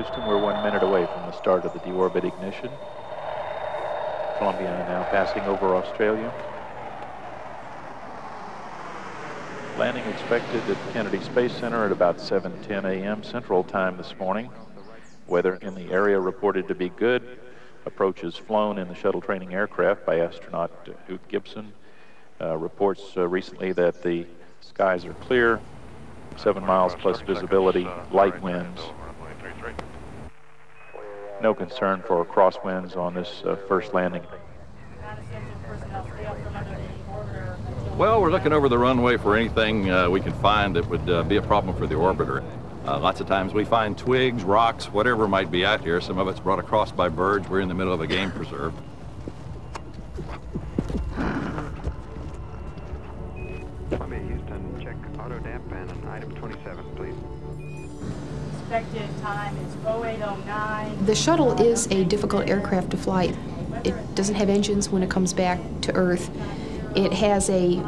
Houston. We're 1 minute away from the start of the deorbit ignition. Columbia now passing over Australia. Landing expected at Kennedy Space Center at about 7:10 a.m. Central Time this morning. Weather in the area reported to be good. Approaches flown in the shuttle training aircraft by astronaut Hoot Gibson. Reports recently that the skies are clear, 7 miles plus visibility, light winds. No concern for crosswinds on this first landing. Well, we're looking over the runway for anything we can find that would be a problem for the orbiter. Lots of times we find twigs, rocks, whatever might be out here. Some of it's brought across by birds. We're in the middle of a game preserve. Columbia, Houston, check auto damp and item 27, please. Expected time is 0809. The shuttle is a difficult aircraft to fly. It doesn't have engines when it comes back to Earth. It has a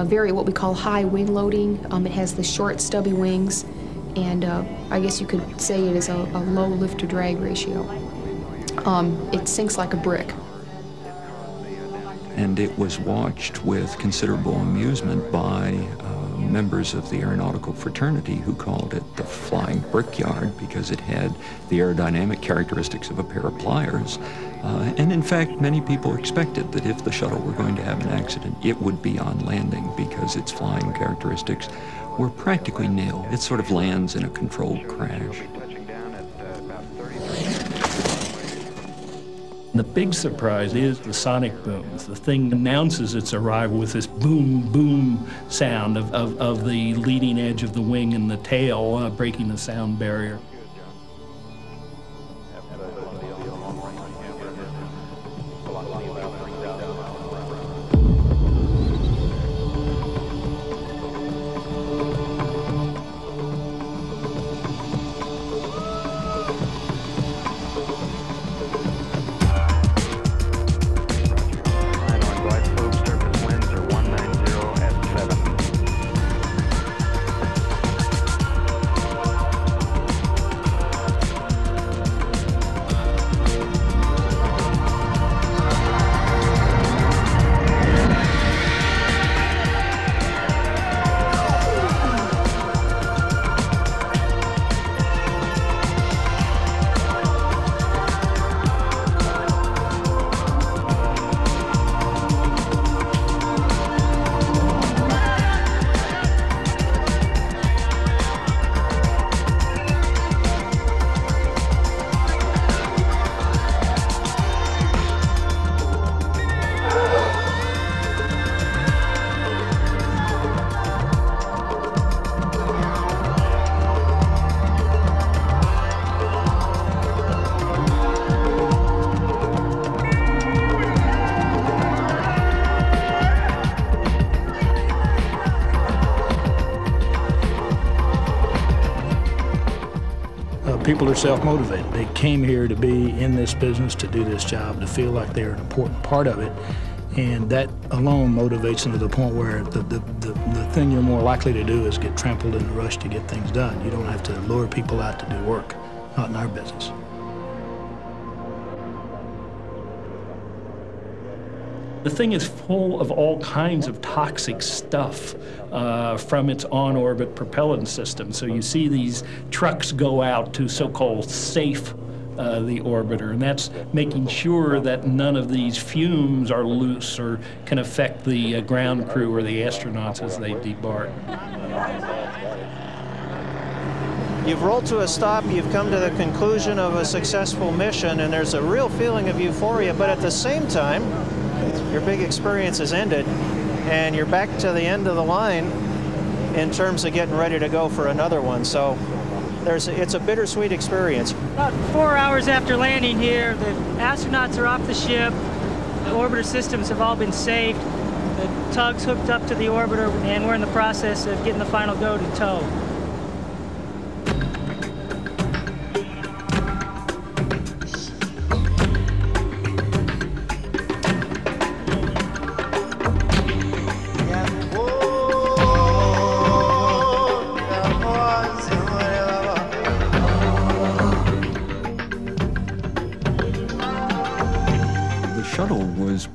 very what we call high wing loading. It has the short stubby wings, and I guess you could say it is a low lift to drag ratio. It sinks like a brick. And it was watched with considerable amusement by members of the aeronautical fraternity who called it the flying brickyard because it had the aerodynamic characteristics of a pair of pliers. And in fact, many people expected that if the shuttle were going to have an accident, it would be on landing because its flying characteristics were practically nil. It sort of lands in a controlled crash. The big surprise is the sonic booms. The thing announces its arrival with this boom, boom sound of the leading edge of the wing and the tail breaking the sound barrier. People are self-motivated. They came here to be in this business, to do this job, to feel like they're an important part of it. And that alone motivates them to the point where the thing you're more likely to do is get trampled in the rush to get things done. You don't have to lure people out to do work, not in our business. The thing is full of all kinds of toxic stuff from its on-orbit propellant system. So you see these trucks go out to so-called safe the orbiter, and that's making sure that none of these fumes are loose or can affect the ground crew or the astronauts as they debark. You've rolled to a stop, you've come to the conclusion of a successful mission, and there's a real feeling of euphoria, but at the same time, your big experience has ended, and you're back to the end of the line in terms of getting ready to go for another one. So it's a bittersweet experience. About 4 hours after landing here, the astronauts are off the ship, the orbiter systems have all been saved, the tug's hooked up to the orbiter, and we're in the process of getting the final go to tow. shuttle was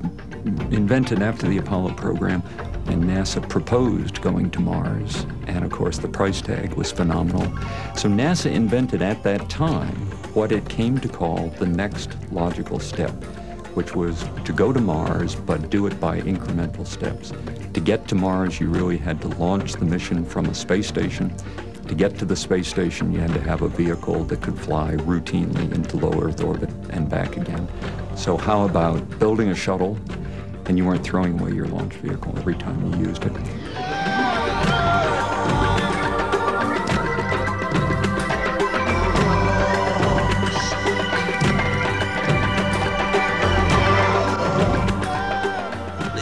invented after the Apollo program, and NASA proposed going to Mars, and of course the price tag was phenomenal. So NASA invented at that time what it came to call the next logical step, which was to go to Mars, but do it by incremental steps. To get to Mars, you really had to launch the mission from a space station. To get to the space station, you had to have a vehicle that could fly routinely into low Earth orbit and back again. So how about building a shuttle, and you weren't throwing away your launch vehicle every time you used it?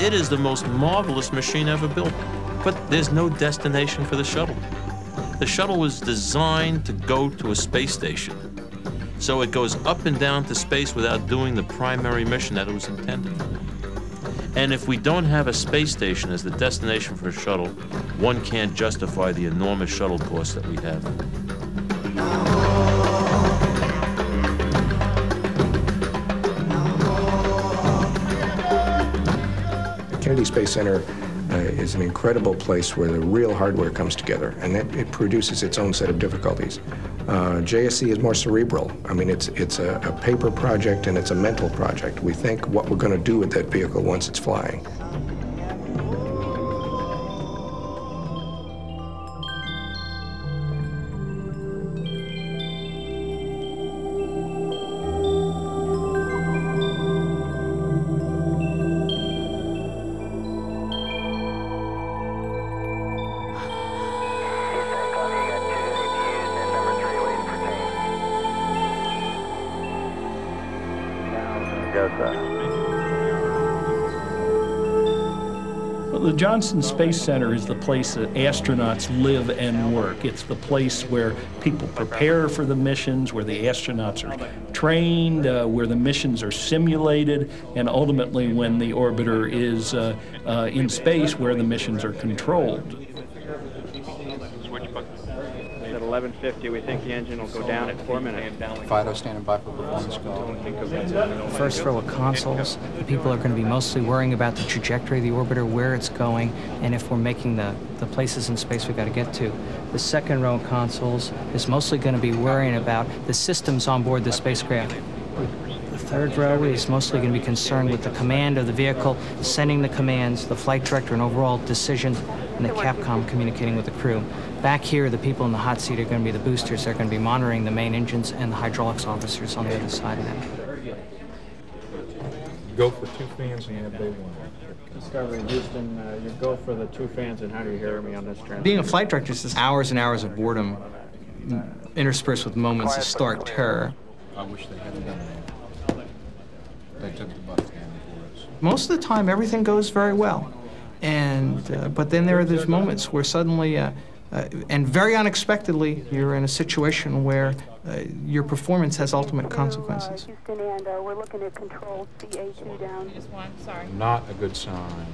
It is the most marvelous machine ever built, but there's no destination for the shuttle. The shuttle was designed to go to a space station, so it goes up and down to space without doing the primary mission that it was intended for. And if we don't have a space station as the destination for a shuttle, one can't justify the enormous shuttle costs that we have. Kennedy Space Center is an incredible place where the real hardware comes together, and it produces its own set of difficulties. JSC is more cerebral. I mean, it's a paper project and it's a mental project. We think what we're going to do with that vehicle once it's flying. Well, the Johnson Space Center is the place that astronauts live and work. It's the place where people prepare for the missions, where the astronauts are trained, where the missions are simulated, and ultimately when the orbiter is in space, where the missions are controlled. At 11:50, we think the engine will go down at 4 minutes. Fido standing by for performance control. First row of consoles, the people are going to be mostly worrying about the trajectory of the orbiter, where it's going, and if we're making the places in space we've got to get to. The second row of consoles is mostly going to be worrying about the systems on board the spacecraft. The third row is mostly going to be concerned with the command of the vehicle, sending the commands, the flight director, and overall decisions, and the Capcom communicating with the crew. Back here, the people in the hot seat are going to be the boosters. They're going to be monitoring the main engines, and the hydraulics officers on the other side of them. Go for 2 fans and have day 1. Discovery Houston, you go for the 2 fans, and how do you hear me on this transmission? Being a flight director is just hours and hours of boredom interspersed with moments of stark terror. I wish they hadn't done that. They took the bus down for us. Most of the time, everything goes very well. And, but then there are those moments where suddenly, and very unexpectedly, you're in a situation where your performance has ultimate consequences. Houston, and we're looking at control CA2 down. Just one, sorry. Not a good sign.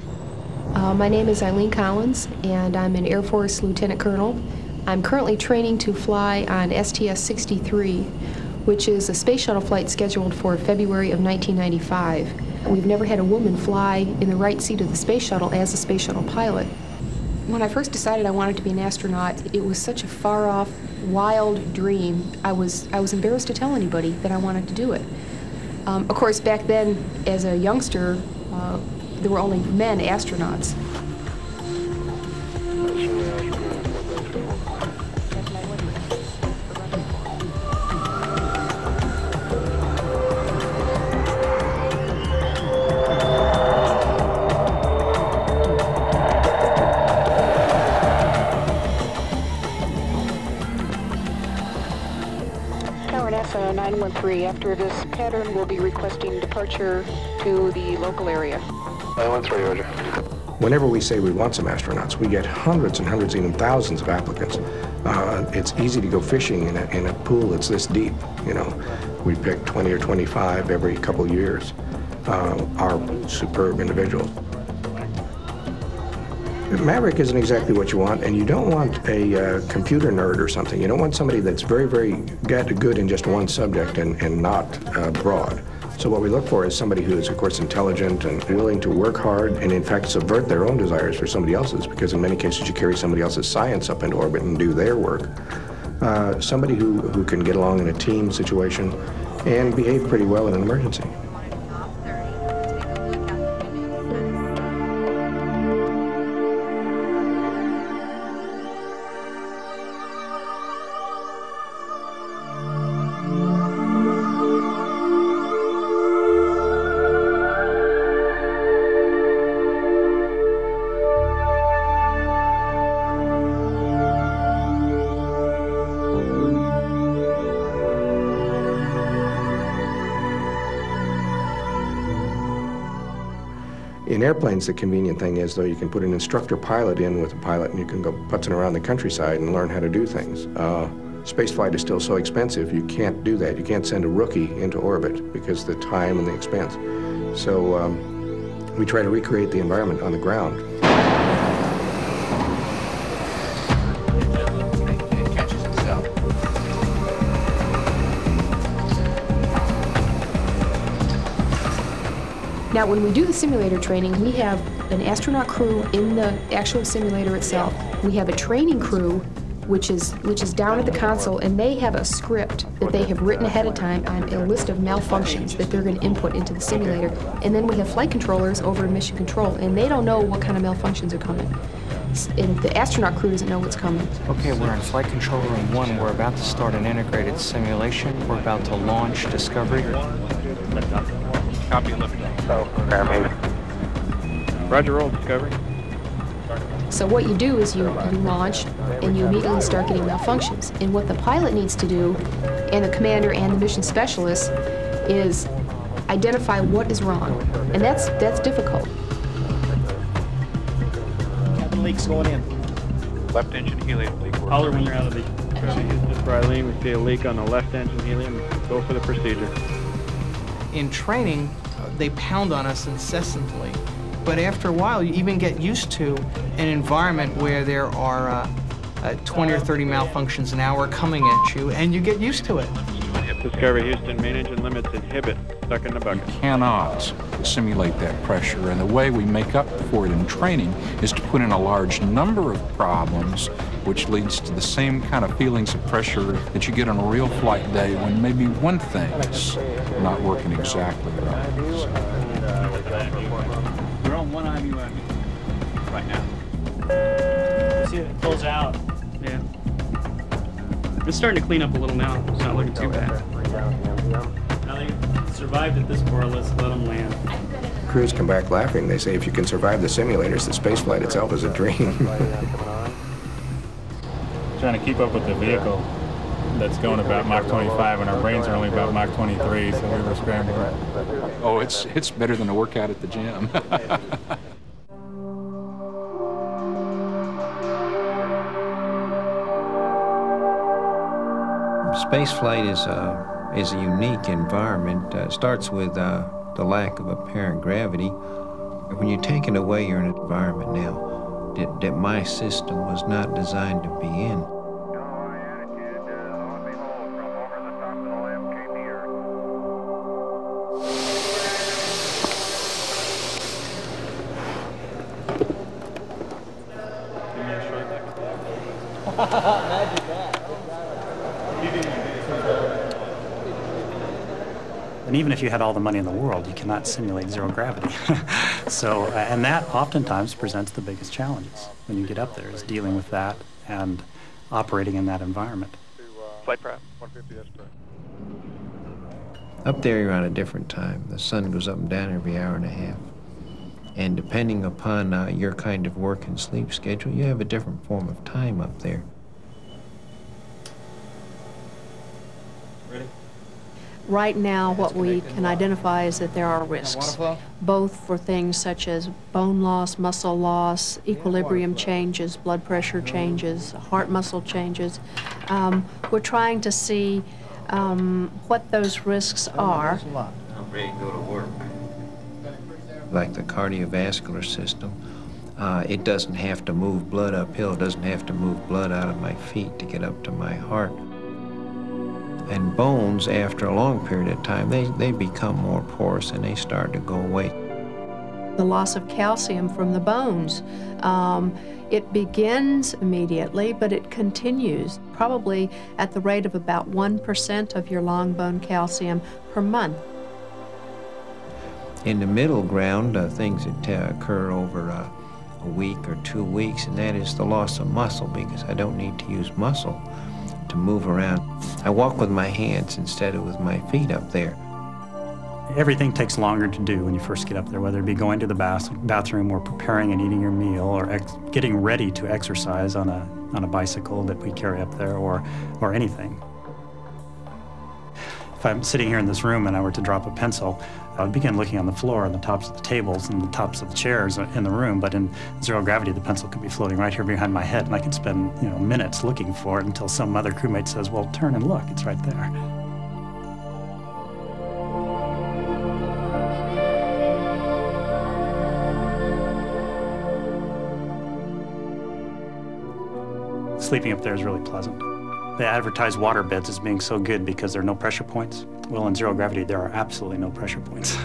My name is Eileen Collins, and I'm an Air Force Lieutenant Colonel. I'm currently training to fly on STS-63, which is a space shuttle flight scheduled for February of 1995. We've never had a woman fly in the right seat of the space shuttle as a space shuttle pilot. When I first decided I wanted to be an astronaut, it was such a far-off, wild dream. I was embarrassed to tell anybody that I wanted to do it. Of course, back then, as a youngster, there were only men astronauts. NASA 913, after this pattern, we'll be requesting departure to the local area. 913, Roger. Whenever we say we want some astronauts, we get hundreds and hundreds, even thousands of applicants. It's easy to go fishing in a pool that's this deep, you know. We pick 20 or 25 every couple years, are superb individuals. Maverick isn't exactly what you want, and you don't want a computer nerd or something. You don't want somebody that's very, very good in just one subject and not broad. So what we look for is somebody who is, of course, intelligent and willing to work hard and, in fact, subvert their own desires for somebody else's, because in many cases you carry somebody else's science up into orbit and do their work. Somebody who can get along in a team situation and behave pretty well in an emergency. In airplanes, the convenient thing is, though, you can put an instructor pilot in with a pilot and you can go putzing around the countryside and learn how to do things. Spaceflight is still so expensive, you can't do that. You can't send a rookie into orbit because of the time and the expense. So we try to recreate the environment on the ground. It catches itself. Now, when we do the simulator training, we have an astronaut crew in the actual simulator itself. We have a training crew, which is down at the console, and they have a script that they have written ahead of time on a list of malfunctions that they're going to input into the simulator. And then we have flight controllers over in mission control, and they don't know what kind of malfunctions are coming. And the astronaut crew doesn't know what's coming. Okay, we're in Flight Control Room 1. We're about to start an integrated simulation. We're about to launch Discovery. Copy, liftoff. Roger, roll, Discovery. So what you do is you launch, and you immediately start getting malfunctions. And what the pilot needs to do, and the commander and the mission specialist, is identify what is wrong. And that's difficult. Captain leaks going in. Left engine helium leak. Holler when you're out of the... This is Brilene. We see a leak on the left engine helium. Go for the procedure. In training, they pound on us incessantly. But after a while, you even get used to an environment where there are 20 or 30 malfunctions an hour coming at you, and you get used to it. Discovery Houston, main engine limits inhibit. Stuck in the bucket. You cannot simulate that pressure, and the way we make up for it in training is to put in a large number of problems, which leads to the same kind of feelings of pressure that you get on a real flight day when maybe one thing's not working exactly right. We're on one IMU right now. See it pulls out. Yeah. It's starting to clean up a little now. It's not looking too bad. Now they survived it this far. Let's let them land. Crews come back laughing. They say if you can survive the simulators, the spaceflight itself is a dream. Trying to keep up with the vehicle that's going about Mach 25, and our brains are only about Mach 23, so we were scrambling. Oh, it's better than a workout at the gym. Spaceflight is a unique environment. It starts with the lack of apparent gravity. When you're taken away, you're in an environment now that my system was not designed to be in. Imagine that. And even if you had all the money in the world, you cannot simulate zero gravity. So, and that oftentimes presents the biggest challenges when you get up there, is dealing with that and operating in that environment. Flight prep, 150, that's correct. Up there, you're on a different time. The sun goes up and down every hour and a half. And depending upon your kind of work and sleep schedule, you have a different form of time up there. Ready? Right now, what we can identify is that there are risks, both for things such as bone loss, muscle loss, equilibrium changes, blood pressure changes, heart muscle changes. We're trying to see what those risks are. I'm ready to go to work. Like the cardiovascular system, it doesn't have to move blood uphill, it doesn't have to move blood out of my feet to get up to my heart. And bones, after a long period of time, they become more porous and they start to go away. The loss of calcium from the bones, it begins immediately, but it continues, probably at the rate of about 1% of your long bone calcium per month. In the middle ground, things that occur over a week or 2 weeks, and that is the loss of muscle, because I don't need to use muscle to move around. I walk with my hands instead of with my feet up there. Everything takes longer to do when you first get up there, whether it be going to the bathroom or preparing and eating your meal or getting ready to exercise on a bicycle that we carry up there or anything. If I'm sitting here in this room and I were to drop a pencil, I would begin looking on the floor and the tops of the tables and the tops of the chairs in the room, but in zero gravity, the pencil could be floating right here behind my head, and I could spend, minutes looking for it until some other crewmate says, well, turn and look, it's right there. Sleeping up there is really pleasant. They advertise water beds as being so good because there are no pressure points. Well, in zero gravity, there are absolutely no pressure points.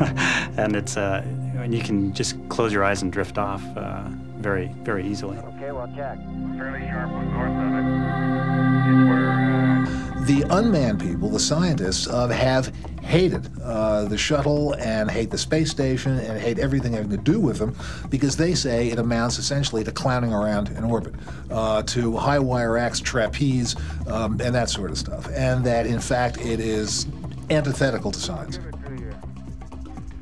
And it's, and you can just close your eyes and drift off very, very easily. Okay, well, check. Fairly sharp one north of it. It's where... The unmanned people, the scientists, have hated the shuttle and hate the space station and hate everything having to do with them because they say it amounts essentially to clowning around in orbit, to high wire axe trapeze and that sort of stuff, and that in fact it is antithetical to science.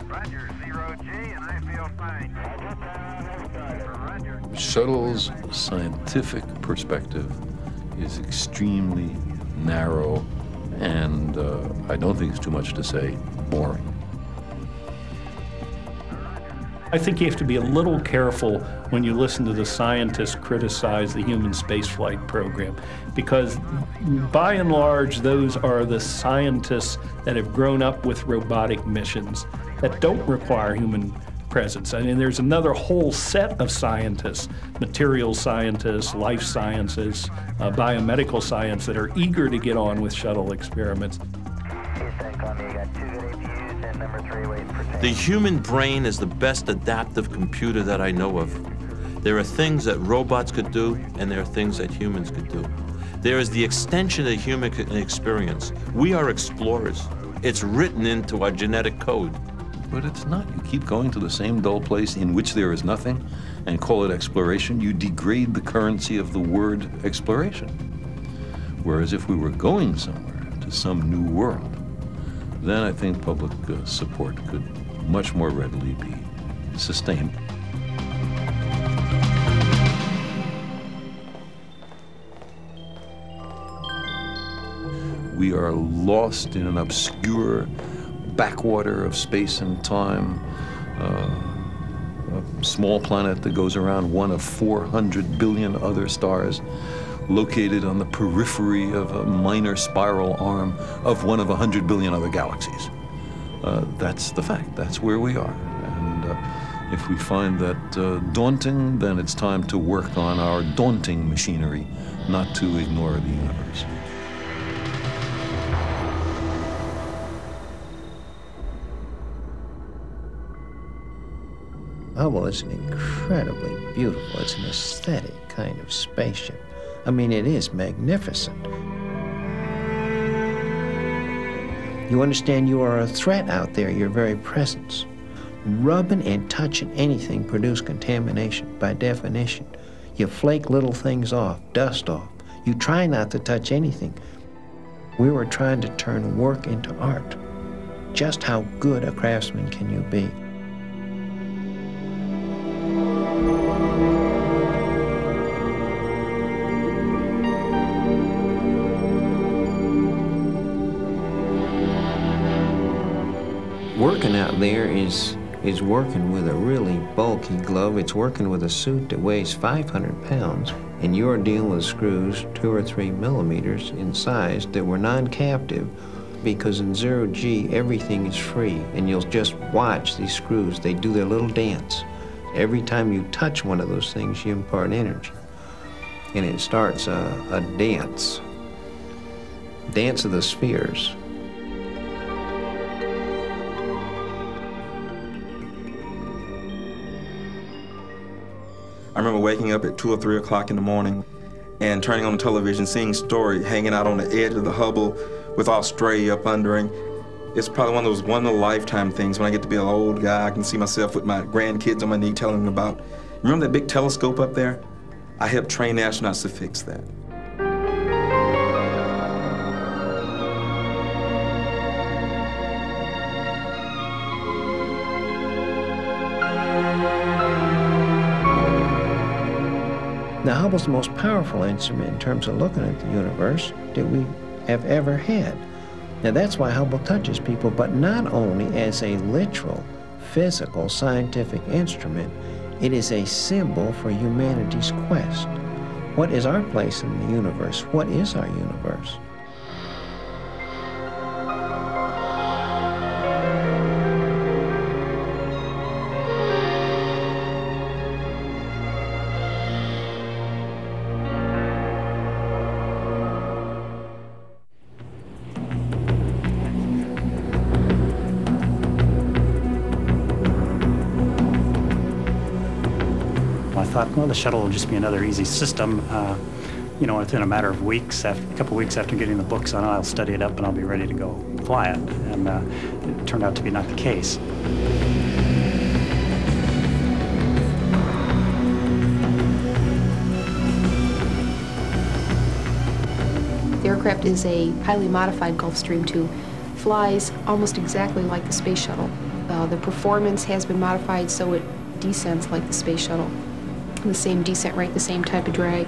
Roger, 0G, and I feel fine. Roger. Shuttle's scientific perspective is extremely narrow, and I don't think it's too much to say boring. I think you have to be a little careful when you listen to the scientists criticize the human spaceflight program, because by and large, those are the scientists that have grown up with robotic missions that don't require human presence. I mean, there's another whole set of scientists, material scientists, life sciences, biomedical science that are eager to get on with shuttle experiments. The human brain is the best adaptive computer that I know of. There are things that robots could do, and there are things that humans could do. There is the extension of human experience. We are explorers. It's written into our genetic code. But it's not. You keep going to the same dull place in which there is nothing and call it exploration. You degrade the currency of the word exploration. Whereas if we were going somewhere, to some new world, then I think public support could much more readily be sustained. We are lost in an obscure backwater of space and time, a small planet that goes around one of 400 billion other stars, located on the periphery of a minor spiral arm of one of 100 billion other galaxies. That's the fact. That's where we are. And if we find that daunting, then it's time to work on our daunting machinery, not to ignore the universe. Hubble is an incredibly beautiful, it's an aesthetic kind of spaceship. I mean, it is magnificent. You understand you are a threat out there, your very presence. Rubbing and touching anything produces contamination by definition. You flake little things off, dust off. You try not to touch anything. We were trying to turn work into art. Just how good a craftsman can you be? Working out there is working with a really bulky glove. It's working with a suit that weighs 500 pounds, and you're dealing with screws 2 or 3 millimeters in size that were non-captive, because in zero G, everything is free, and you'll just watch these screws. They do their little dance. Every time you touch one of those things, you impart energy, and it starts a dance. dance of the spheres. I remember waking up at 2 or 3 o'clock in the morning and turning on the television, seeing Story hanging out on the edge of the Hubble with Australia up under him. It's probably one of those one-in-a-lifetime things. When I get to be an old guy, I can see myself with my grandkids on my knee telling them about, remember that big telescope up there? I helped train astronauts to fix that. Now, Hubble's the most powerful instrument in terms of looking at the universe that we have ever had. Now, that's why Hubble touches people, but not only as a literal, physical, scientific instrument, it is a symbol for humanity's quest. What is our place in the universe? What is our universe? I thought, well, the shuttle will just be another easy system. You know, within a matter of weeks, a couple weeks after getting the books on it, I'll study it up and I'll be ready to go fly it. And it turned out to be not the case. The aircraft is a highly modified Gulfstream II, flies almost exactly like the space shuttle. The performance has been modified so it descends like the space shuttle. The same descent rate, the same type of drag.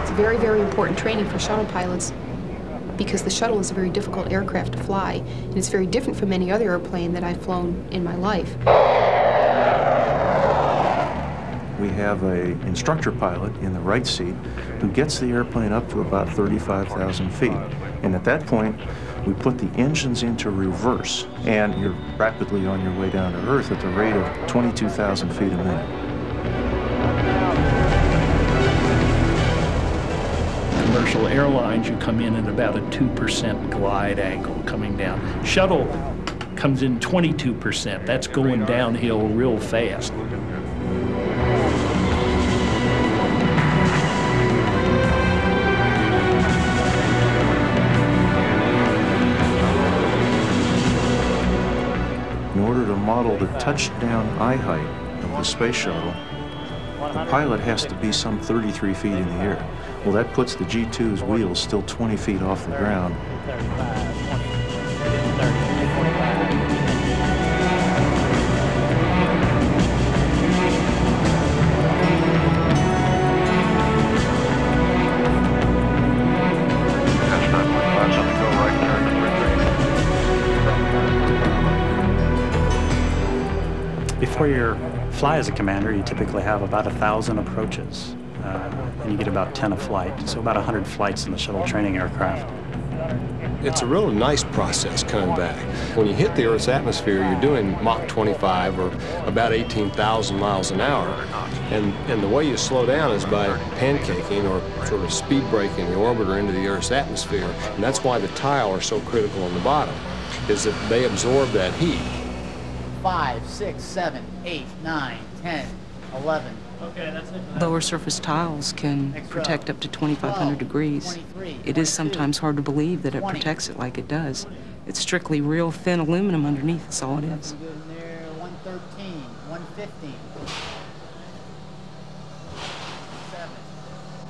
It's very, very important training for shuttle pilots because the shuttle is a very difficult aircraft to fly, and it's very different from any other airplane that I've flown in my life. We have an instructor pilot in the right seat who gets the airplane up to about 35,000 feet. And at that point, we put the engines into reverse, and you're rapidly on your way down to Earth at the rate of 22,000 feet a minute. Commercial airlines, you come in at about a 2% glide angle coming down. Shuttle comes in 22%. That's going downhill real fast. In order to model the touchdown eye height of the space shuttle, the pilot has to be some 33 feet in the air. Well, that puts the G2's wheels still 20 feet off the ground. Before you fly as a commander, you typically have about 1,000 approaches, and you get about 10 a flight, so about 100 flights in the shuttle training aircraft. It's a really nice process coming back. When you hit the Earth's atmosphere, you're doing Mach 25, or about 18,000 miles an hour. And the way you slow down is by pancaking, or sort of speed braking the orbiter into the Earth's atmosphere. And that's why the tile are so critical on the bottom, is that they absorb that heat. 5, 6, 7, 8, 9, 10, 11. Okay, that's it. Lower surface tiles can protect up to 2,500 degrees. It is sometimes hard to believe that it protects it like it does. It's strictly real thin aluminum underneath, that's all it is. 113, 115, 7,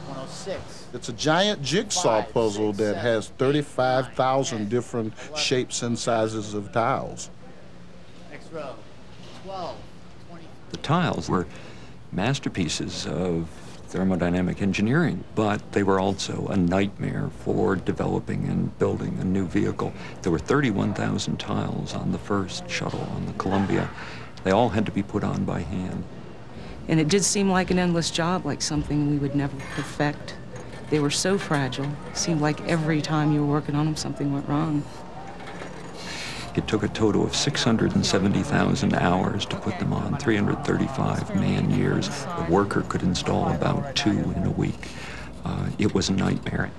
106. It's a giant jigsaw puzzle that has 35,000 different shapes and sizes of tiles. Next row. 12, 20. The tiles were masterpieces of thermodynamic engineering, but they were also a nightmare for developing and building a new vehicle. There were 31,000 tiles on the first shuttle on the Columbia. They all had to be put on by hand. And it did seem like an endless job, like something we would never perfect. They were so fragile. It seemed like every time you were working on them, something went wrong. It took a total of 670,000 hours to put them on, 335 man-years. The worker could install about 2 in a week. It was a nightmare.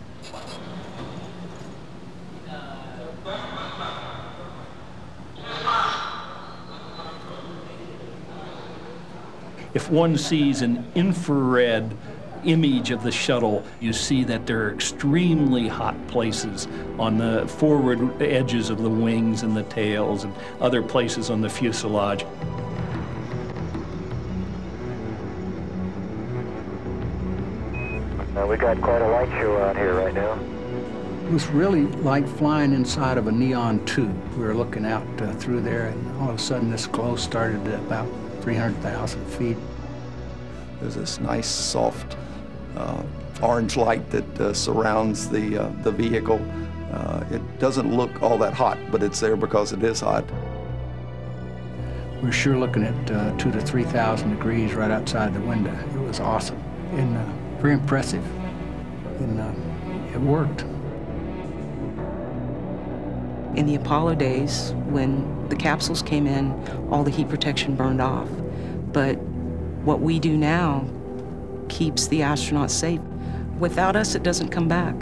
If one sees an infrared image of the shuttle, you see that there are extremely hot places on the forward edges of the wings and the tails and other places on the fuselage. We got quite a light show out here right now. It was really like flying inside of a neon tube. We were looking out through there, and all of a sudden this glow started at about 300,000 feet. There's this nice, soft orange light that surrounds the vehicle. It doesn't look all that hot, but it's there because it is hot. We're sure looking at 2,000 to 3,000 degrees right outside the window. It was awesome and very impressive, and it worked. In the Apollo days, when the capsules came in, all the heat protection burned off. But what we do now keeps the astronauts safe. Without us, it doesn't come back.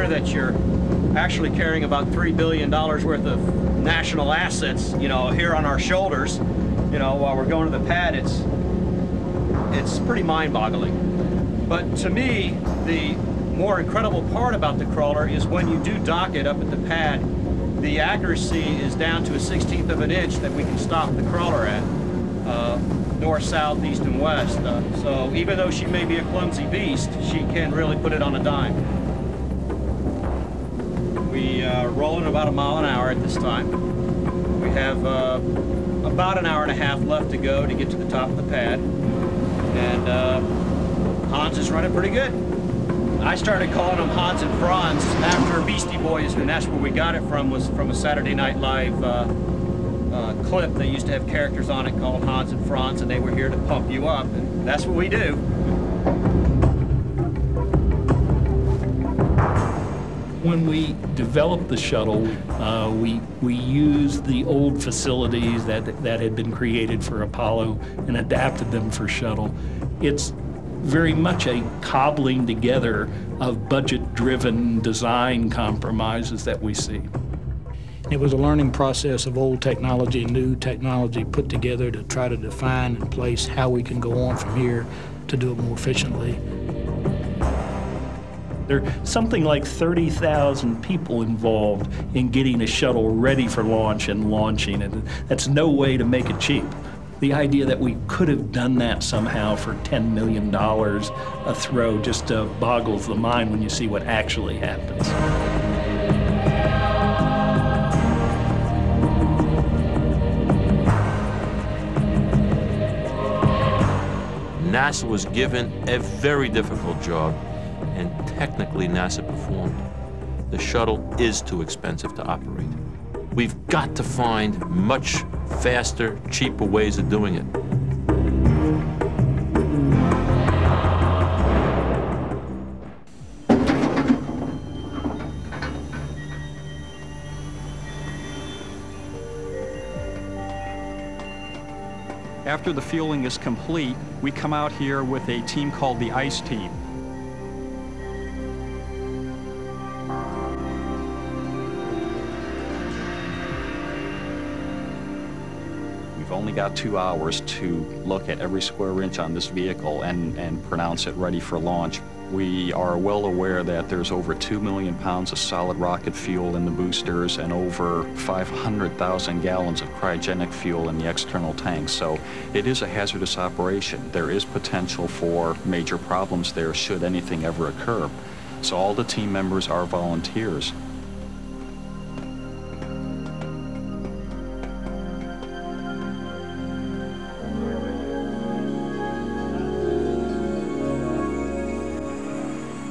That you're actually carrying about $3 billion worth of national assets, you know, here on our shoulders, you know, while we're going to the pad. It's pretty mind-boggling. But to me, the more incredible part about the crawler is when you do dock it up at the pad, the accuracy is down to a 1/16 of an inch that we can stop the crawler at, north, south, east, and west. So even though she may be a clumsy beast, she can really put it on a dime. We are rolling about 1 mile an hour at this time. We have about an hour and a half left to go to get to the top of the pad. And Hans is running pretty good. I started calling them Hans and Franz after Beastie Boys, and that's where we got it from, was from a Saturday Night Live clip. They used to have characters on it called Hans and Franz, and they were here to pump you up, and that's what we do. When we developed the shuttle, we used the old facilities that had been created for Apollo and adapted them for shuttle. It's very much a cobbling together of budget-driven design compromises that we see. It was a learning process of old technology, new technology put together to try to define and place how we can go on from here to do it more efficiently. There are something like 30,000 people involved in getting a shuttle ready for launch and launching it. That's no way to make it cheap. The idea that we could have done that somehow for $10 million a throw just boggles the mind when you see what actually happens. NASA was given a very difficult job, and technically NASA performed. The shuttle is too expensive to operate. We've got to find much faster, cheaper ways of doing it. After the fueling is complete, we come out here with a team called the ICE team. We've only got 2 hours to look at every square inch on this vehicle and pronounce it ready for launch. We are well aware that there's over 2 million pounds of solid rocket fuel in the boosters and over 500,000 gallons of cryogenic fuel in the external tanks. So it is a hazardous operation. There is potential for major problems there should anything ever occur. So all the team members are volunteers.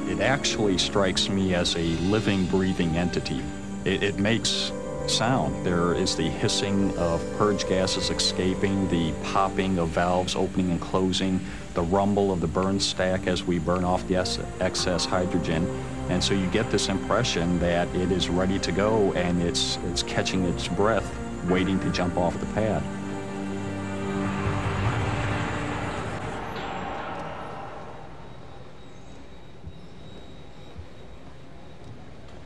It actually strikes me as a living, breathing entity. It makes sound. There is the hissing of purge gases escaping, the popping of valves opening and closing, the rumble of the burn stack as we burn off the excess hydrogen. And so you get this impression that it is ready to go and it's catching its breath, waiting to jump off the pad.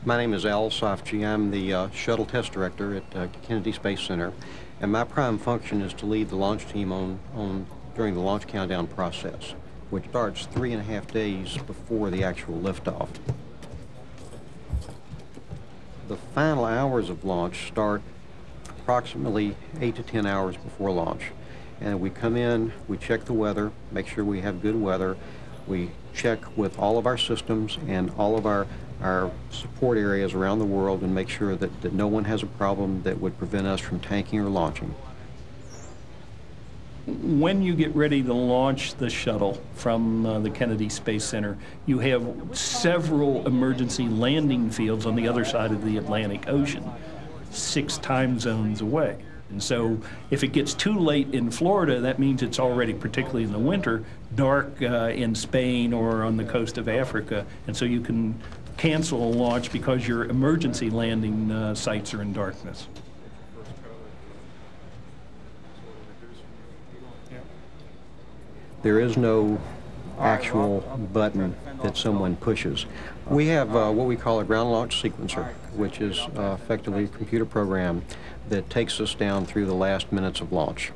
My name is Al Sofji. I'm the shuttle test director at Kennedy Space Center, and my prime function is to lead the launch team during the launch countdown process, which starts 3.5 days before the actual liftoff. The final hours of launch start approximately 8 to 10 hours before launch, and we come in, we check the weather, make sure we have good weather, we check with all of our systems and all of our support areas around the world and make sure that no one has a problem that would prevent us from tanking or launching. When you get ready to launch the shuttle from the Kennedy Space Center, you have several emergency landing fields on the other side of the Atlantic Ocean, 6 time zones away. And so if it gets too late in Florida, that means it's already, particularly in the winter, dark in Spain or on the coast of Africa. And so you can cancel a launch because your emergency landing sites are in darkness. There is no actual button that someone pushes. We have what we call a ground launch sequencer, which is effectively a computer program that takes us down through the last minutes of launch.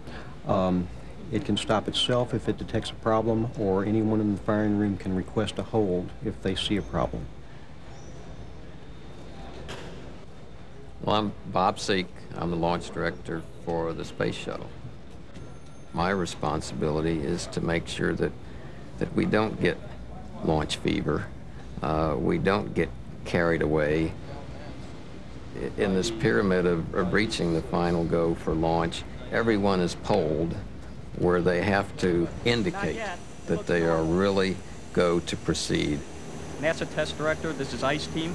It can stop itself if it detects a problem, or anyone in the firing room can request a hold if they see a problem. Well, I'm Bob Seek. I'm the launch director for the space shuttle. My responsibility is to make sure that we don't get launch fever, we don't get carried away. In this pyramid of reaching the final go for launch, everyone is polled where they have to indicate that they are really go to proceed. NASA Test Director, this is ICE Team,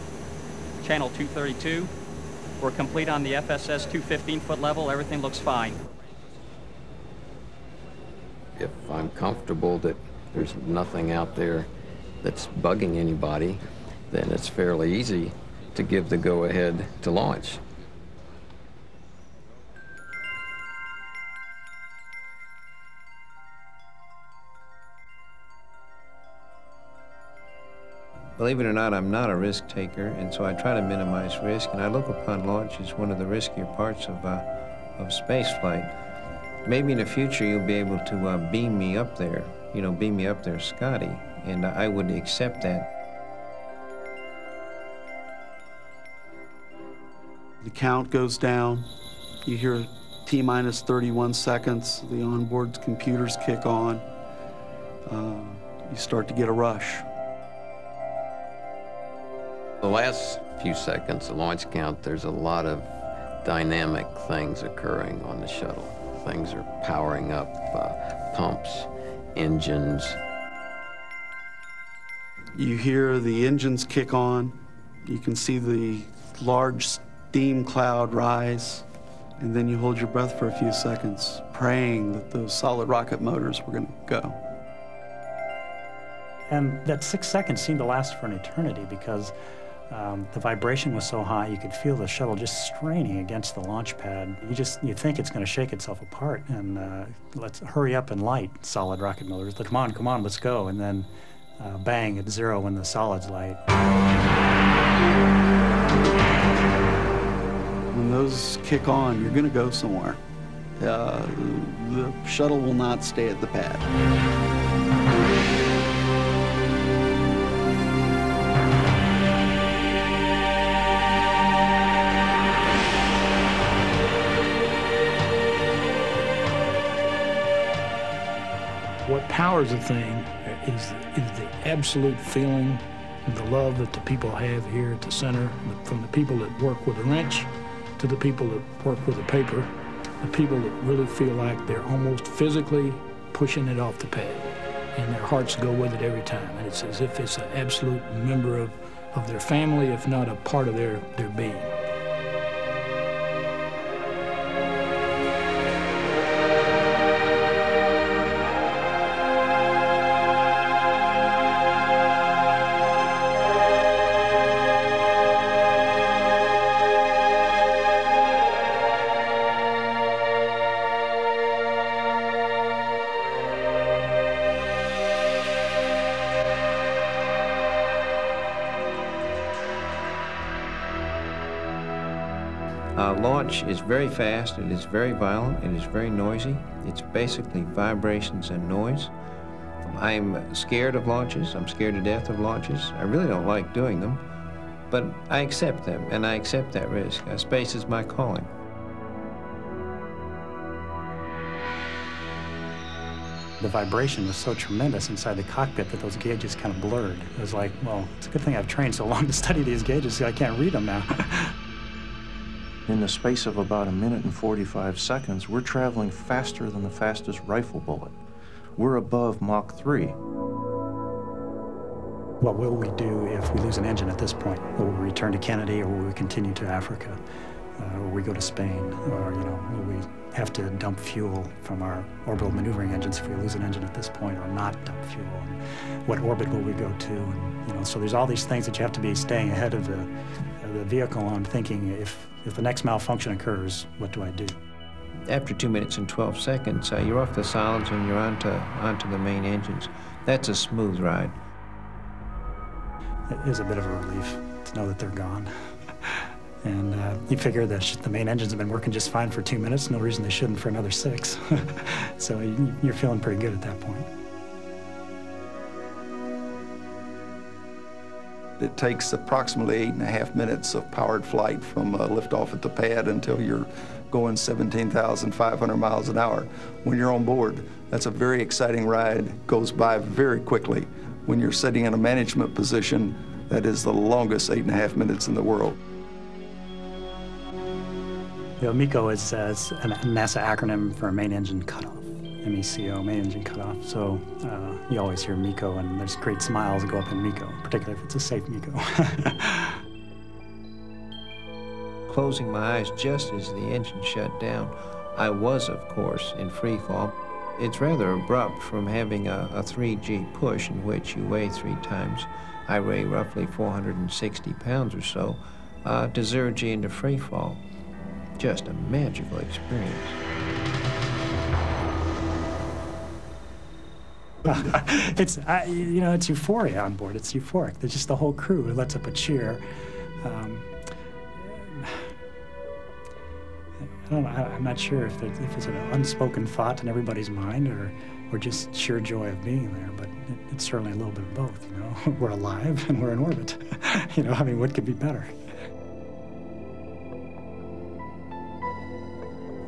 Channel 232. We're complete on the FSS 215-foot level. Everything looks fine. If I'm comfortable that there's nothing out there that's bugging anybody, then it's fairly easy to give the go-ahead to launch. Believe it or not, I'm not a risk taker, and so I try to minimize risk, and I look upon launch as one of the riskier parts of space flight. Maybe in the future you'll be able to beam me up there, beam me up there, Scotty, and I would accept that. The count goes down. You hear T-minus 31 seconds. The onboard computers kick on. You start to get a rush. The last few seconds, the launch count, there's a lot of dynamic things occurring on the shuttle. Things are powering up, pumps, engines. You hear the engines kick on. You can see the large steam cloud rise, and then you hold your breath for a few seconds, praying that those solid rocket motors were going to go. And that 6 seconds seemed to last for an eternity because The vibration was so high you could feel the shuttle just straining against the launch pad. You think it's going to shake itself apart, and let's hurry up and light solid rocket motors. Come on, let's go. And then bang, at 0 when the solids light. When those kick on, you're going to go somewhere. The shuttle will not stay at the pad. What powers the thing is the absolute feeling and the love that the people have here at the center, from the people that work with a wrench to the people that work with a paper, the people that really feel like they're almost physically pushing it off the pad, and their hearts go with it every time. And it's as if it's an absolute member of their family, if not a part of their being. Launch is very fast, it is very violent, it is very noisy. It's basically vibrations and noise. I'm scared of launches, I'm scared to death of launches. I really don't like doing them, but I accept them, and I accept that risk. Space is my calling. The vibration was so tremendous inside the cockpit that those gauges kind of blurred. It was like, well, it's a good thing I've trained so long to study these gauges so I can't read them now. In the space of about 1 minute and 45 seconds, we're traveling faster than the fastest rifle bullet. We're above Mach 3. What will we do if we lose an engine at this point? Will we return to Kennedy, or will we continue to Africa? Or will we go to Spain? Or, will we have to dump fuel from our orbital maneuvering engines if we lose an engine at this point, or not dump fuel? And what orbit will we go to? And, so there's all these things that you have to be staying ahead of the vehicle on, thinking if the next malfunction occurs, what do I do? After 2 minutes and 12 seconds, you're off the solids and you're onto the main engines. That's a smooth ride. It is a bit of a relief to know that they're gone. And you figure that the main engines have been working just fine for 2 minutes, no reason they shouldn't for another 6. So you're feeling pretty good at that point. It takes approximately 8.5 minutes of powered flight from liftoff at the pad until you're going 17,500 miles an hour. When you're on board, that's a very exciting ride. It goes by very quickly. When you're sitting in a management position, that is the longest 8.5 minutes in the world. MECO is a NASA acronym for main engine cutoff. MECO, main engine cutoff. So you always hear MECO, and there's great smiles that go up in MECO, particularly if it's a safe MECO. Closing my eyes just as the engine shut down, I was, of course, in free fall. It's rather abrupt from having a 3G push in which you weigh 3 times. I weigh roughly 460 pounds or so, to 0G into free fall. Just a magical experience. It's euphoria on board. It's euphoric. There's just the whole crew lets up a cheer. I'm not sure if it's an unspoken thought in everybody's mind or just sheer joy of being there, but it's certainly a little bit of both, We're alive and we're in orbit. What could be better?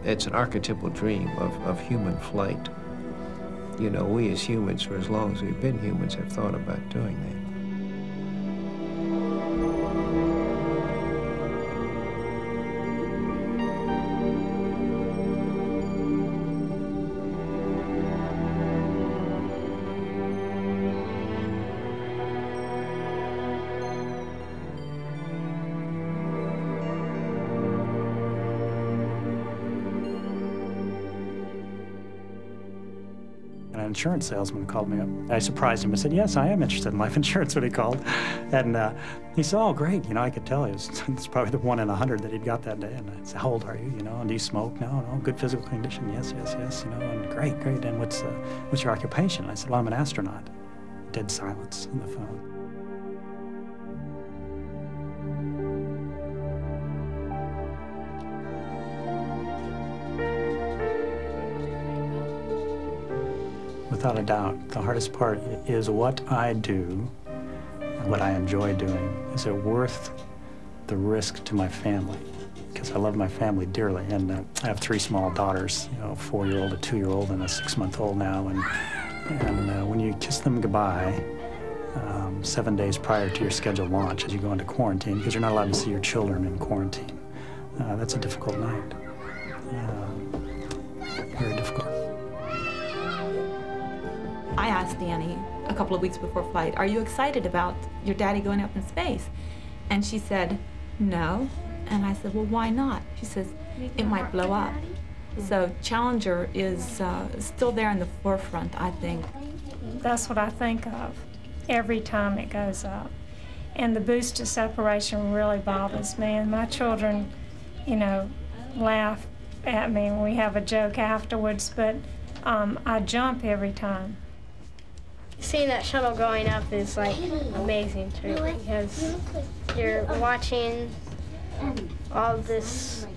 It's an archetypal dream of human flight. We as humans, for as long as we've been humans, have thought about doing that. An insurance salesman called me up. I surprised him. I said, yes, I am interested in life insurance, what he called. And he said, oh, great. You know, I could tell it's probably the 1 in 100 that he'd got that day. And I said, how old are you? You know, and do you smoke? No, good physical condition. Yes, you know, and great. And what's your occupation? I said, well, I'm an astronaut. Dead silence on the phone. Without a doubt, the hardest part is what I do and what I enjoy doing. Is it worth the risk to my family? Because I love my family dearly, and I have 3 small daughters, you know, a 4-year-old, a 2-year-old, and a 6-month-old now, and when you kiss them goodbye 7 days prior to your scheduled launch, as you go into quarantine, because you're not allowed to see your children in quarantine, that's a difficult night, very difficult. I asked Danny a couple of weeks before flight, are you excited about your daddy going up in space? And she said, no. And I said, well, why not? She says, it might blow up. So Challenger is still there in the forefront, I think. That's what I think of every time it goes up. And the booster separation really bothers me. And my children, you know, laugh at me when we have a joke afterwards, but I jump every time. Seeing that shuttle going up is like amazing too, because you're watching all this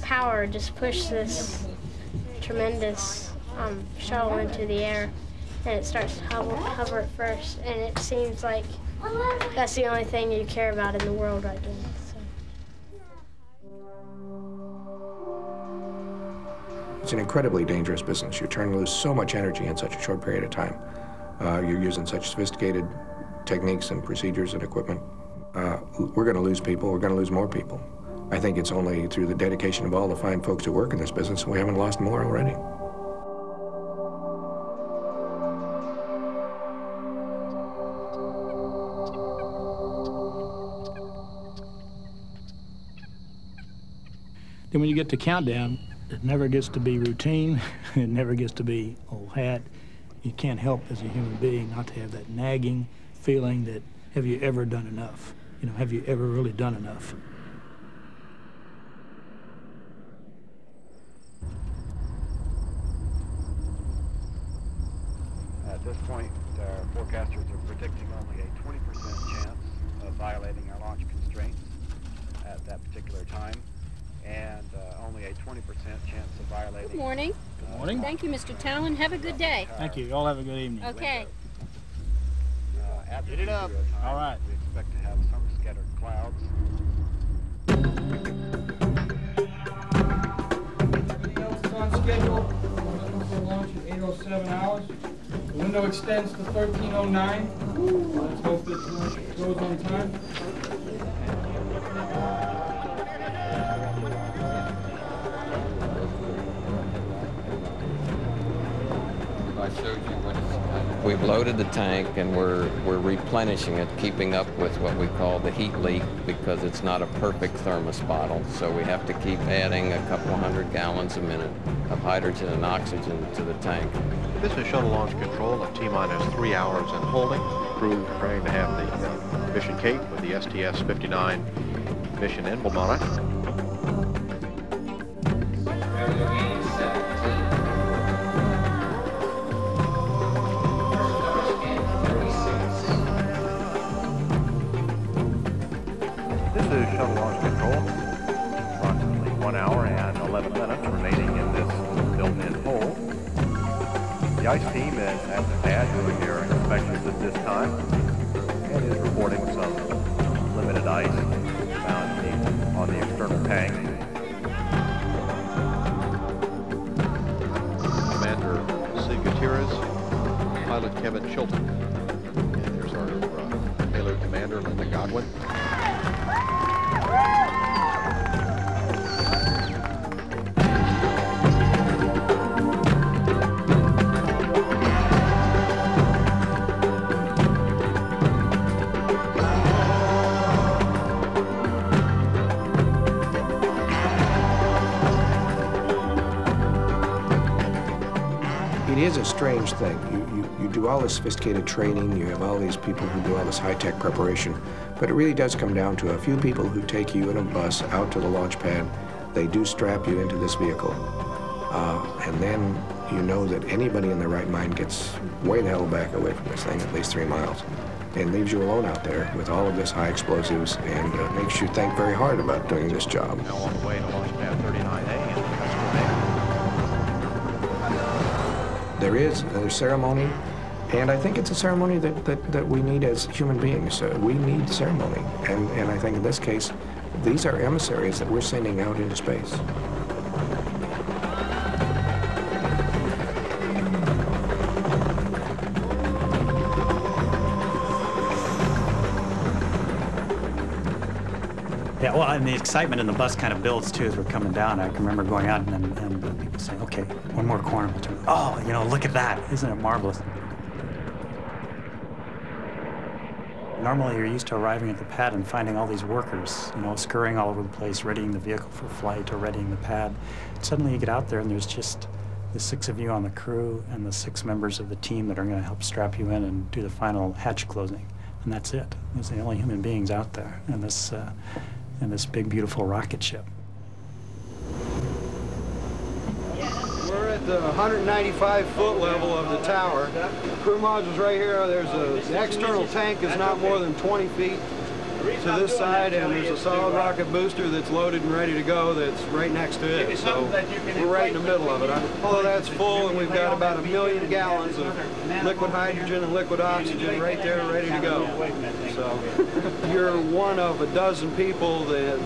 power just push this tremendous shuttle into the air, and it starts to hover at first, and it seems like that's the only thing you care about in the world right now. It's an incredibly dangerous business. You're trying to lose so much energy in such a short period of time. You're using such sophisticated techniques and procedures and equipment. We're going to lose people. We're going to lose more people. I think it's only through the dedication of all the fine folks who work in this business we haven't lost more already. Then when you get to countdown, it never gets to be routine. It never gets to be old hat. You can't help as a human being not to have that nagging feeling that, have you ever done enough? You know, have you ever really done enough? At this point, forecasters are predicting only a 20% chance of violating our launch constraints at that particular time, and only a 20% chance of violating... Good morning. Good morning. Thank you, Mr. Talon. Have a good day. Thank you. You all have a good evening. Okay. Get it up. All right. We expect to have some scattered clouds. On schedule. Launch at 8:07 hours. The window extends to 13:09. Let's hope that it goes on time. We've loaded the tank and we're replenishing it, keeping up with what we call the heat leak, because it's not a perfect thermos bottle. So we have to keep adding a couple 100 gallons a minute of hydrogen and oxygen to the tank. This is Shuttle Launch Control at T-minus 3 hours and holding. Crew preparing to have the mission cape with the STS-59 mission emblem on it. Shuttle Launch Control. Approximately 1 hour and 11 minutes remaining in this built-in hole. The ice team is at the pad doing their inspections at this time and is reporting some limited ice found on the external tank. Commander C. Gutierrez, pilot Kevin Chilton, and there's our payload commander Linda Godwin. It is a strange thing. You do all this sophisticated training, you have all these people who do all this high-tech preparation, but it really does come down to a few people who take you in a bus out to the launch pad. They do strap you into this vehicle. And then you know that anybody in their right mind gets way the hell back away from this thing, at least 3 miles, and leaves you alone out there with all of this high explosives, and makes you think very hard about doing this job. Now on the way to launch pad 39A in There's ceremony, and I think it's a ceremony that we need as human beings. We need ceremony, and I think in this case, these are emissaries that we're sending out into space. Yeah, well, and the excitement in the bus kind of builds too as we're coming down. I can remember going out and people saying, "Okay, one more corner." We'll turn. Oh, you know, look at that! Isn't it marvelous? Normally, you're used to arriving at the pad and finding all these workers, you know, scurrying all over the place, readying the vehicle for flight or readying the pad. Suddenly, you get out there and there's just the 6 of you on the crew and the 6 members of the team that are going to help strap you in and do the final hatch closing, and that's it. Those are the only human beings out there in this big, beautiful rocket ship. We're at the 195-foot level of the tower. Crew module's right here. The external tank is not more than 20 feet to this side, and there's a solid rocket booster that's loaded and ready to go that's right next to it. So we're right in the middle of it. All of that's full, and we've got about 1 million gallons of liquid hydrogen and liquid oxygen right there ready to go. So you're one of a dozen people that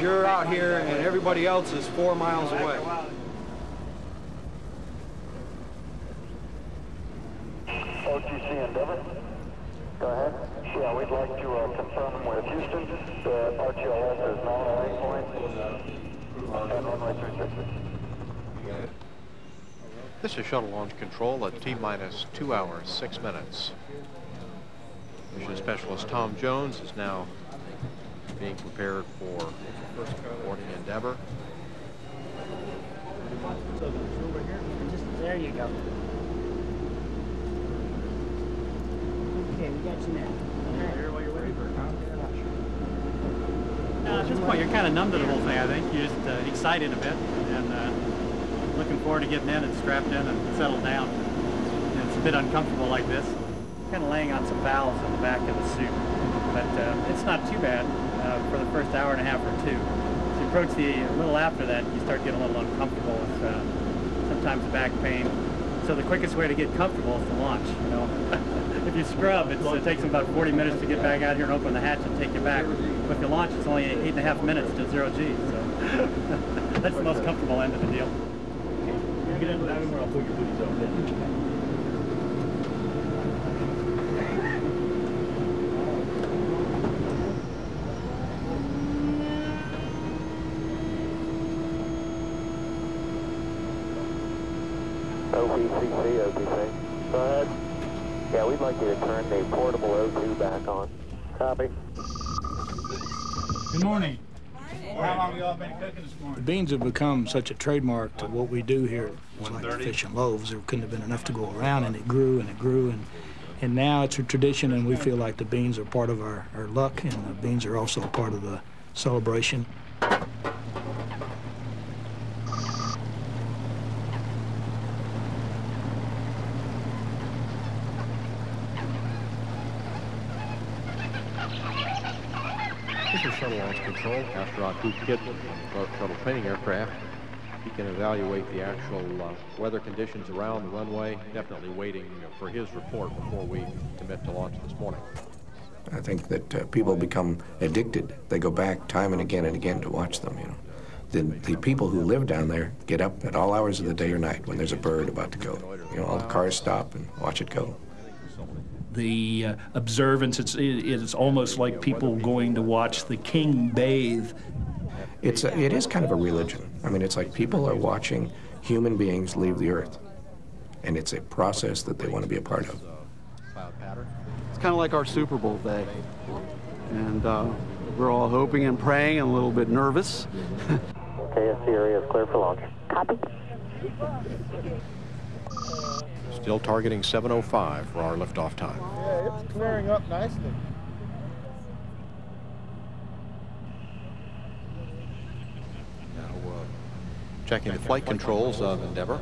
you're out here, and everybody else is 4 miles away. OTC Endeavor. Go ahead. Yeah, we'd like to confirm with Houston that RTLS is nominal aim point and runway 360. This is Shuttle Launch Control at T-minus 2 hours, 6 minutes. Mission Specialist Tom Jones is now being prepared for boarding Endeavor. There you go. Okay, we got you now. At this point, you're kind of numb to the whole thing, I think. You're just excited a bit and looking forward to getting in and strapped in and settled down. And it's a bit uncomfortable like this. Kind of laying on some valves in the back of the suit, but it's not too bad for the first hour and a half or 2. As you approach a little after that, you start getting a little uncomfortable with sometimes back pain. So the quickest way to get comfortable is to launch, you know. If you scrub, it takes them about 40 minutes to get back out here and open the hatch and take you back. But if you launch, it's only 8.5 minutes to 0 G, so that's the most comfortable end of the deal. You get into that one where I'll put your booties over there. OTC. Go ahead. Yeah, we'd like you to turn the portable O2 back on. Copy. Good morning. How long have you all been cooking this morning? The beans have become such a trademark to what we do here. It's like fish and loaves. There couldn't have been enough to go around, and it grew and it grew, and now it's a tradition, and we feel like the beans are part of our luck, and the beans are also part of the celebration. This is Shuttle Launch Control, astronaut Hoop Kidman, shuttle training aircraft. He can evaluate the actual weather conditions around the runway, definitely waiting for his report before we commit to launch this morning. I think that people become addicted. They go back time and again to watch them, you know. The people who live down there get up at all hours of the day or night when there's a bird about to go. You know, all the cars stop and watch it go. The observance, it's almost like people going to watch the king bathe. It is kind of a religion. I mean, it's like people are watching human beings leave the earth, and it's a process that they want to be a part of. It's kind of like our Super Bowl day, and we're all hoping and praying and a little bit nervous. KSC area is clear for launch. Copy. Still targeting 7:05 for our liftoff time. Yeah, it's clearing up nicely. Now checking the flight controls of Endeavour.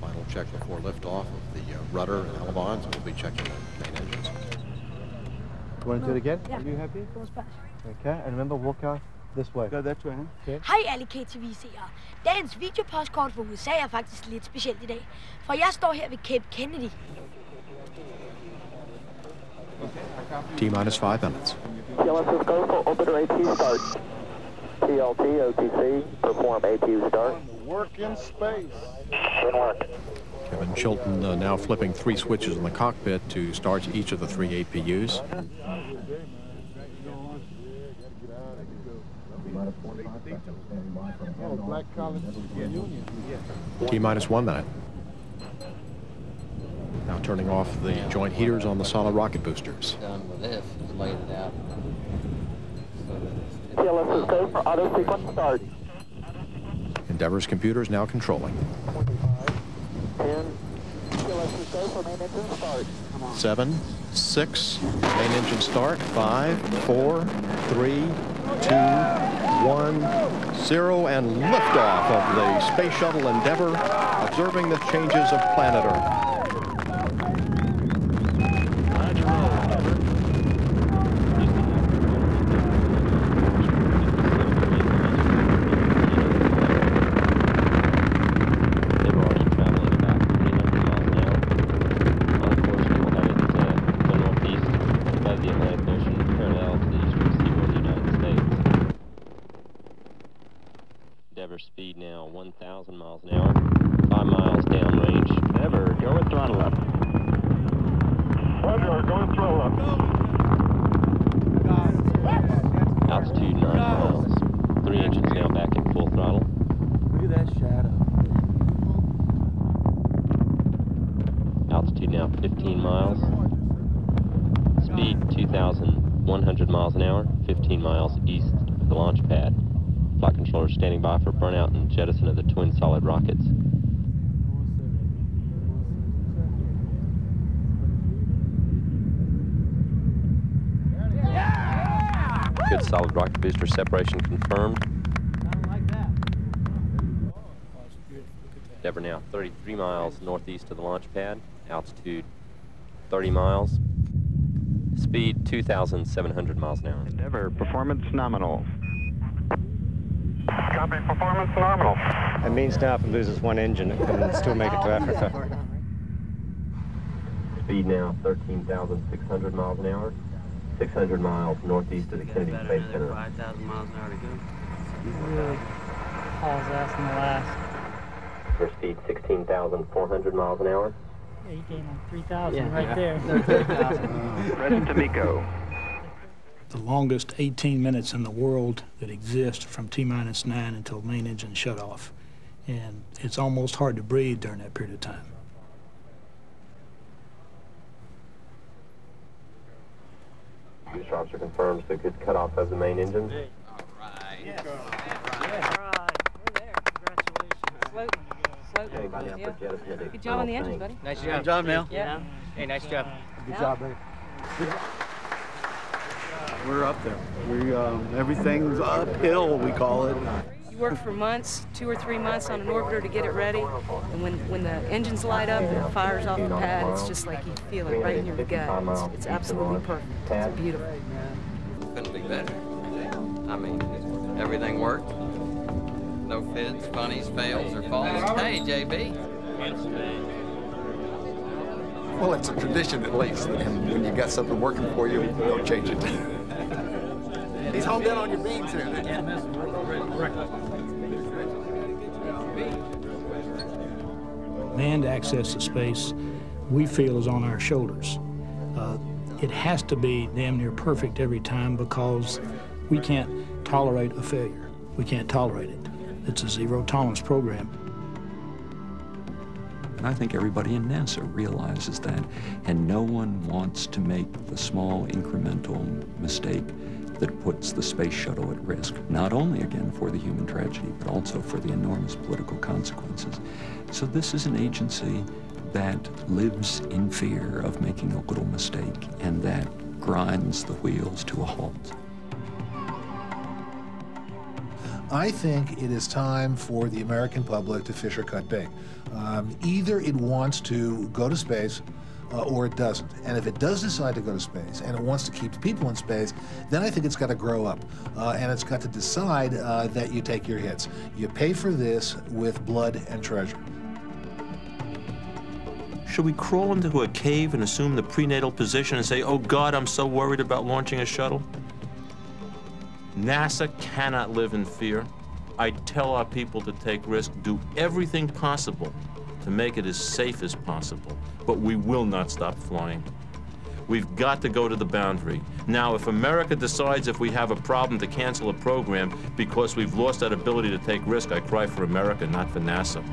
Final check before liftoff of the rudder and elevons. We'll be checking the main engines. Want to do it again? Ja. Are you happy? Kom eens pas. Okay, and remember, walk out this way. Go that way, huh? Okay. Hej alle KTV-seere. Dagens videopostkort fra USA er faktisk lidt specielt i dag, for jeg står her ved Cape Kennedy. T-minus 5 minutes. TLS go for orbiter AT start. TLT, OTC, perform AT start. Work in space. Good work. Kevin Chilton now flipping 3 switches in the cockpit to start each of the 3 APUs. Oh, Black College Union. T-minus 1 minute. Now turning off the joint heaters on the solid rocket boosters. Done with this, is laid it out. TLS go for auto sequence start. Endeavour's computers now controlling. 10. TLS go for main engine start. 7, 6, main engine start. 5, 4, 3, 2, 1, 0, and liftoff of the Space Shuttle Endeavour, observing the changes of planet Earth. Speed now 1,000 miles an hour, 5 miles downrange. Endeavour, go with throttle up. Roger, go with throttle up. Altitude 9 miles. 3 engines now back at full throttle. Look at that shadow. Altitude now 15 miles. Speed 2,100 miles an hour, 15 miles east of the launch pad. Flight controllers standing by for burnout and jettison of the twin solid rockets. Good solid rocket booster separation confirmed. Endeavour now 33 miles northeast of the launch pad. Altitude 30 miles. Speed 2,700 miles an hour. Endeavour, performance nominal. Copy, performance nominal. That means now if it loses 1 engine, it can still make it to Africa. Speed now 13,600 miles an hour, 600 miles northeast of the Kennedy Space Center. 5,000 miles an hour to go. Really hauls ass in the last. Your speed 16,400 miles an hour. Yeah, you gained like 3,000 right there. 3,000. Present to MECO. The longest 18 minutes in the world that exist from T-minus 9 until main engine shut off. And it's almost hard to breathe during that period of time. Booster officer confirms the good cutoff of the main engine. All right. Yes. All right. We're there. Congratulations. Floating. Good job on the engine, buddy. Nice job. Good job, Neil. Yeah. Hey, nice job. Good job, buddy. We're up there. Everything's uphill, we call it. You work for months, 2 or 3 months on an orbiter to get it ready, and when the engines light up and it fires off the pad, it's just like you feel it right in your gut. It's absolutely perfect. It's beautiful. Couldn't be better. I mean, everything worked. No fits, funnies, fails, or falls. Hey, JB. Well, it's a tradition at least, and when you got something working for you, don't change it. He's honed in on your beams here. Manned access to space, we feel, is on our shoulders. It has to be damn near perfect every time because we can't tolerate a failure. We can't tolerate it. It's a zero-tolerance program. And I think everybody in NASA realizes that, and no one wants to make the small incremental mistake that puts the space shuttle at risk, not only again for the human tragedy, but also for the enormous political consequences. So this is an agency that lives in fear of making a little mistake and that grinds the wheels to a halt. I think it is time for the American public to fish or cut bait. Either it wants to go to space or it doesn't. And if it does decide to go to space and it wants to keep people in space, then I think it's got to grow up. And it's got to decide that you take your hits. You pay for this with blood and treasure. Should we crawl into a cave and assume the prenatal position and say, oh God, I'm so worried about launching a shuttle? NASA cannot live in fear. I tell our people to take risks, do everything possible to make it as safe as possible, but we will not stop flying. We've got to go to the boundary. Now, if America decides if we have a problem to cancel a program because we've lost that ability to take risk, I cry for America, not for NASA.